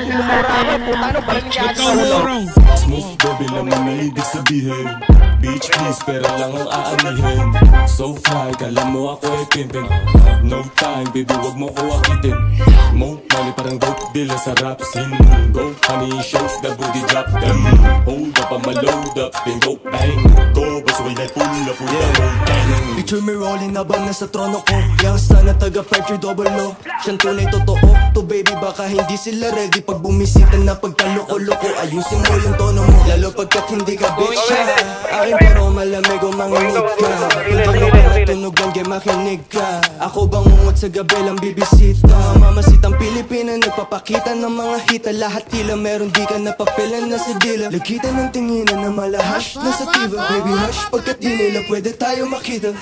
Mumura ako, puta ano, parang nangyari sa ulo. Smooth baby naman ang ibig sabihin. Beach please, pera lang ang aanihin. So fly, kala mo ako ay pimpin. No time, baby, wag mo ko akitin. Mo money parang dope deal sa rap scene. Go, honey, show the booty drop them. Hold up, I'ma load up, then go bang. Go, bas way na pull up with the whole gang. Picture me rolling habang nasa trono ko. Youngster na taga Percher double O. Siyang tunay totoo. To baby baka hindi sila ready pag bumisita na pagkaloko-loko. Ayusin mo yung tono mo, lalo pagkat hindi ka bitch akin pero malamig o manginig ka. Tunog ka na tunog ang game makinig ka. Ako bangungot sa gabi lang bibisita. Mamasitang Pilipina nagpapakita ng mga hita. Lahat tila meron di ka napapilan na sa dila. Lagitan ng tinginan na malahash na sa tiva. Baby hush pagkat di nila pwede tayo makita.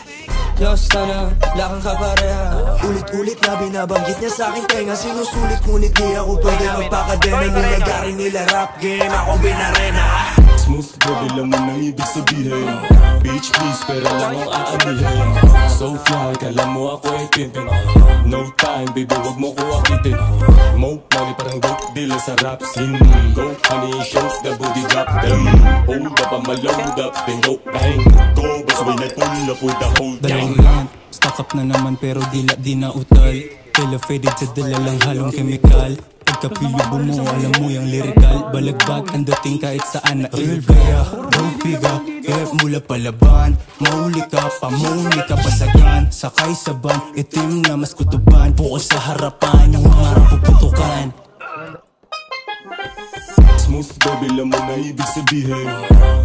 Diyos sana, lakang kapareha. Ulit-ulit na binabanggit niya sa aking tenga. Sinusulit ngunit di ako pwede magpakadena. Nilagarin nila rap game, ako binarena. Smooth baby laman ang ibig sabihin. Beach please, pera lang ang aanihin. So fly, kala mo ako ay pimpin. No time, baby, wag mo ko akitin. Mo money parang dope deal sa rap scene. Go, honey, show the booty drop them. Hold up, I'ma load up, then go bang. Go, bas way na pull up with the whole gang. Stock up na naman pero dila di na utal. Tela faded sa dala lang halong chemical. Pagkapilo mo, alam mo yung lyrical. Balagbag ang dating kahit saan na il. Kaya, don't piga, kaya mula palaban. Mahuli ka, pamuli ka pasagan. Sakay sa van, itim na mas kutuban. Bukas sa harapan, yung umarang puputukan. Smooth baby laman ang ibig sabihin.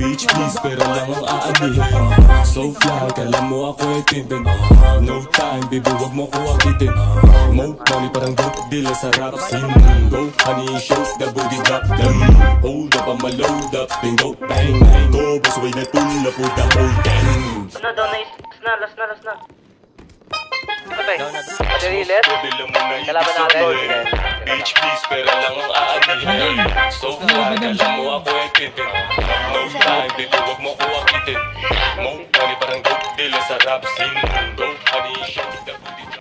Beach please, pera lang ang aanihin. So fly, kala mo ako ay pimpin. No time, baby, wag mo ko akitin. Mo money parang dope deal sa rap scene. Go, honey, show the booty drop them. Hold up, I'ma load up, then go bang. Go, bas way na pull up with the whole gang. Last na. Patay, Adriles, kalaban natin. Beach please, pera lang ang aanihin. So fly, kala mo ako ay pimpin. No time, baby, wag mo ko akitin. Mo money parang dope deal sa rap scene.